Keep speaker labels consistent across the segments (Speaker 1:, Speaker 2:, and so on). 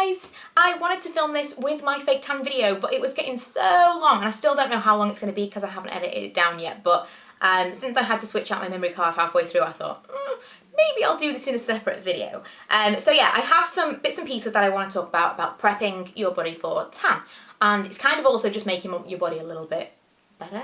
Speaker 1: guys! I wanted to film this with my fake tan video, but it was getting so long, and I still don't know how long it's going to be because I haven't edited it down yet, but since I had to switch out my memory card halfway through, I thought, maybe I'll do this in a separate video. So yeah, I have some bits and pieces that I want to talk about prepping your body for tan, and it's kind of also just making your body a little bit better.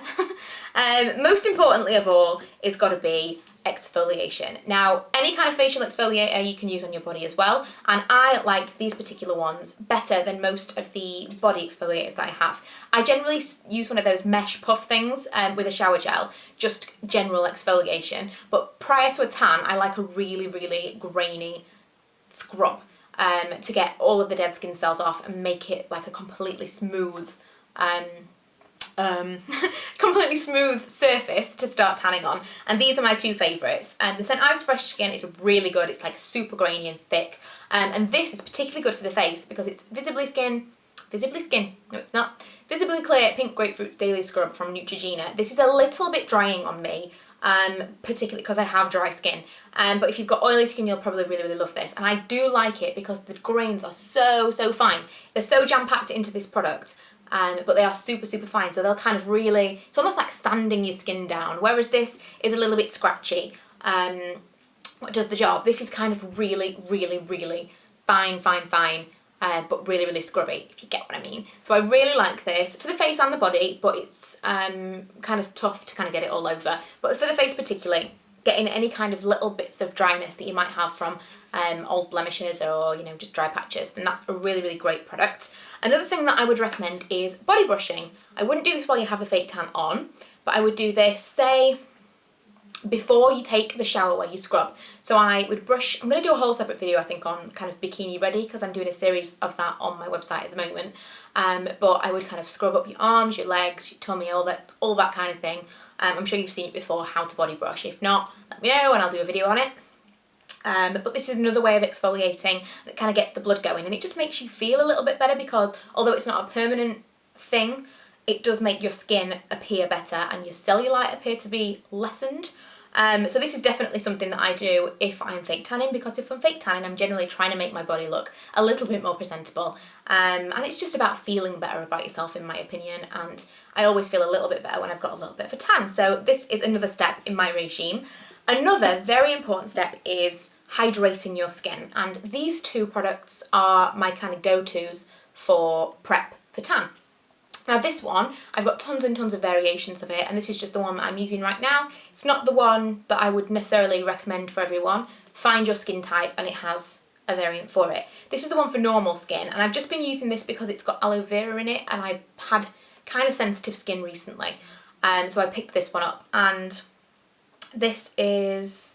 Speaker 1: Most importantly of all is got to be exfoliation. Now, any kind of facial exfoliator you can use on your body as well, and I like these particular ones better than most of the body exfoliators that I have. I generally use one of those mesh puff things with a shower gel, just general exfoliation, but prior to a tan I like a really, really grainy scrub to get all of the dead skin cells off and make it like a completely smooth completely smooth surface to start tanning on, and these are my two favourites. The St. Ives Fresh Skin is really good. It's like super grainy and thick, and this is particularly good for the face because it's visibly clear pink grapefruit's daily scrub from Neutrogena. This is a little bit drying on me, particularly because I have dry skin, but if you've got oily skin you'll probably really, really love this, and I do like it because the grains are so fine. They're so jam-packed into this product. But they are super fine, so they'll kind of really, it's almost like sanding your skin down, whereas this is a little bit scratchy. What does the job? This is kind of really fine, but really scrubby, if you get what I mean. So I really like this for the face and the body, but it's kind of tough to kind of get it all over. But for the face particularly, getting any kind of little bits of dryness that you might have from old blemishes or, you know, just dry patches, then that's a really great product. Another thing that I would recommend is body brushing. I wouldn't do this while you have the fake tan on, but I would do this, say, before you take the shower where you scrub. So I would brush, I'm going to do a whole separate video I think on kind of bikini ready because I'm doing a series of that on my website at the moment, but I would kind of scrub up your arms, your legs, your tummy, all that kind of thing. I'm sure you've seen it before, how to body brush. If not, let me know and I'll do a video on it. But this is another way of exfoliating that kind of gets the blood going, and it just makes you feel a little bit better because although it's not a permanent thing, it does make your skin appear better and your cellulite appear to be lessened. So this is definitely something that I do if I'm fake tanning, because if I'm fake tanning I'm generally trying to make my body look a little bit more presentable, and it's just about feeling better about yourself in my opinion, and I always feel a little bit better when I've got a little bit of a tan. So this is another step in my regime. Another very important step is hydrating your skin, and these two products are my kind of go-tos for prep for tan. Now this one, I've got tons and tons of variations of it, and this is just the one that I'm using right now. It's not the one that I would necessarily recommend for everyone. Find your skin type and it has a variant for it. This is the one for normal skin, and I've just been using this because it's got aloe vera in it and I had kind of sensitive skin recently, so I picked this one up, and this is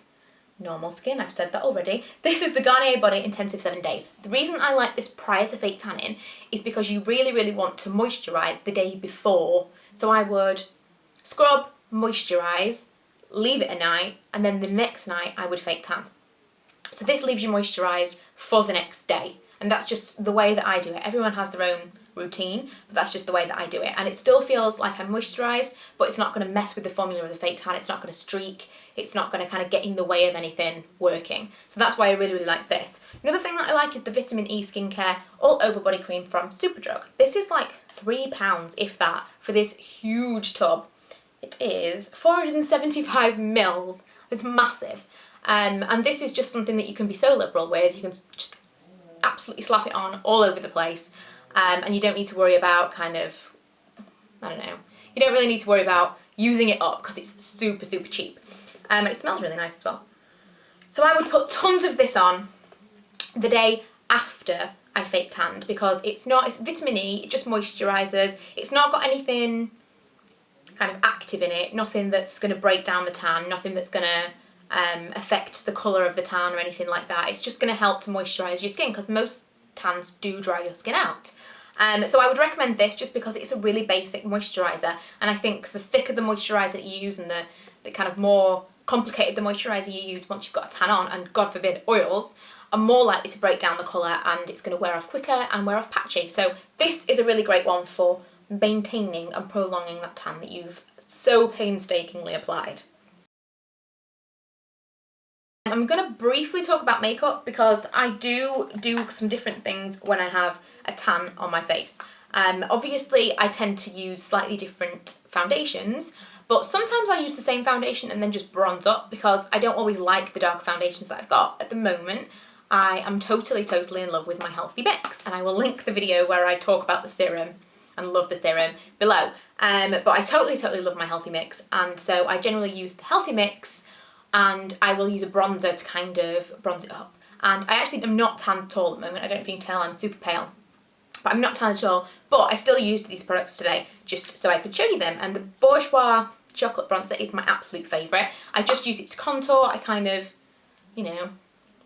Speaker 1: normal skin, I've said that already. This is the Garnier Body Intensive 7 Days. The reason I like this prior to fake tanning is because you really want to moisturise the day before. So I would scrub, moisturise, leave it a night, and then the next night I would fake tan. So this leaves you moisturised for the next day, and that's just the way that I do it. Everyone has their own routine, but that's just the way that I do it, and it still feels like I'm moisturised, but it's not going to mess with the formula of the fake tan. It's not going to streak, it's not going to kind of get in the way of anything working. So that's why I really like this. Another thing that I like is the vitamin E skincare all over body cream from Superdrug. This is like £3, if that, for this huge tub. It is 475 mils. It's massive, and this is just something that you can be so liberal with. You can just absolutely slap it on all over the place. And you don't need to worry about kind of, I don't know, you don't really need to worry about using it up because it's super cheap. It smells really nice as well. So I would put tons of this on the day after I fake tanned because it's vitamin E, it just moisturises, it's not got anything kind of active in it, nothing that's going to break down the tan, nothing that's going to affect the colour of the tan or anything like that. It's just going to help to moisturise your skin because most tans do dry your skin out. So I would recommend this just because it's a really basic moisturiser, and I think the thicker the moisturiser that you use and the kind of more complicated the moisturiser you use once you've got a tan on, and God forbid oils, are more likely to break down the colour and it's going to wear off quicker and wear off patchy. So this is a really great one for maintaining and prolonging that tan that you've so painstakingly applied. I'm going to briefly talk about makeup because I do some different things when I have a tan on my face. Obviously I tend to use slightly different foundations, but sometimes I use the same foundation and then just bronze up because I don't always like the dark foundations that I've got. At the moment, I am totally in love with my Healthy Mix, and I will link the video where I talk about the serum and love the serum below. But I totally love my Healthy Mix, and so I generally use the Healthy Mix and I will use a bronzer to kind of bronze it up. And I actually am not tan at all at the moment. I don't know if you can tell, I'm super pale. But I'm not tan at all, but I still used these products today just so I could show you them. And the Bourjois chocolate bronzer is my absolute favourite. I just used it to contour. I kind of, you know,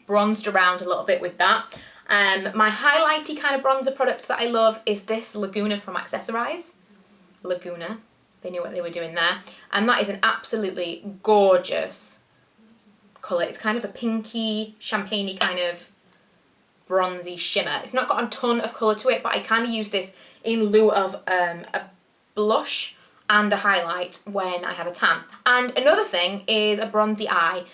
Speaker 1: bronzed around a little bit with that. My highlighty kind of bronzer product that I love is this Laguna from Accessorize. Laguna, they knew what they were doing there. And that is an absolutely gorgeous colour. It's kind of a pinky, champagne-y kind of bronzy shimmer. It's not got a ton of colour to it, but I kind of use this in lieu of a blush and a highlight when I have a tan. And another thing is a bronzy eye.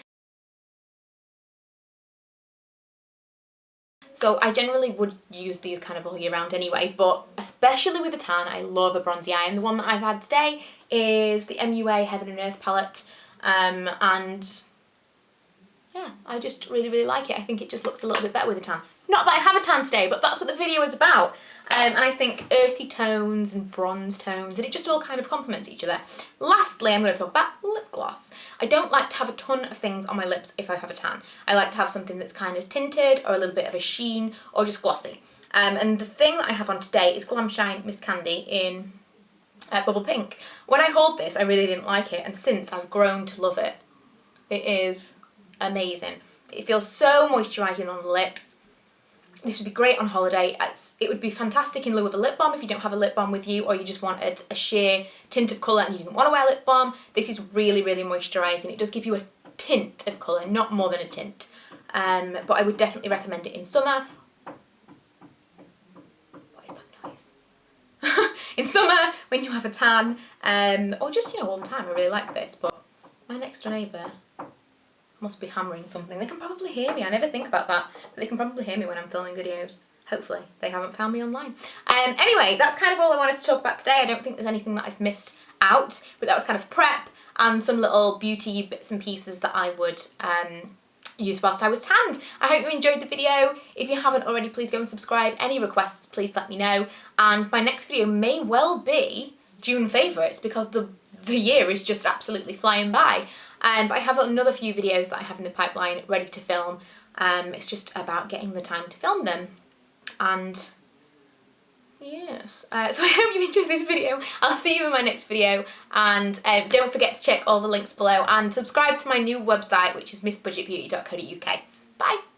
Speaker 1: So I generally would use these kind of all year round anyway, but especially with a tan, I love a bronzy eye. And the one that I've had today is the MUA Heaven and Earth palette. And yeah, I just really like it. I think it just looks a little bit better with a tan. Not that I have a tan today, but that's what the video is about. And I think earthy tones and bronze tones, and it just all kind of complements each other. Lastly, I'm going to talk about lip gloss. I don't like to have a ton of things on my lips if I have a tan. I like to have something that's kind of tinted or a little bit of a sheen or just glossy. And the thing that I have on today is Glam Shine Mist Candy in Bubble Pink. When I hold this, I really didn't like it, and since I've grown to love it. It is amazing. It feels so moisturising on the lips. This would be great on holiday. It would be fantastic in lieu of a lip balm if you don't have a lip balm with you, or you just wanted a sheer tint of colour and you didn't want to wear lip balm. This is really moisturising. It does give you a tint of colour, not more than a tint. But I would definitely recommend it in summer. What is that noise? In summer, when you have a tan, or just, you know, all the time. I really like this, but my next door neighbour must be hammering something. They can probably hear me. I never think about that, but they can probably hear me when I'm filming videos. Hopefully they haven't found me online. Anyway, that's kind of all I wanted to talk about today. I don't think there's anything that I've missed out, but that was kind of prep and some little beauty bits and pieces that I would use whilst I was tanned. I hope you enjoyed the video. If you haven't already, please go and subscribe. Any requests, please let me know. And my next video may well be June favourites because the year is just absolutely flying by. But I have another few videos that I have in the pipeline ready to film. It's just about getting the time to film them. And yes, so I hope you enjoyed this video. I'll see you in my next video. And don't forget to check all the links below and subscribe to my new website, which is missbudgetbeauty.co.uk. Bye!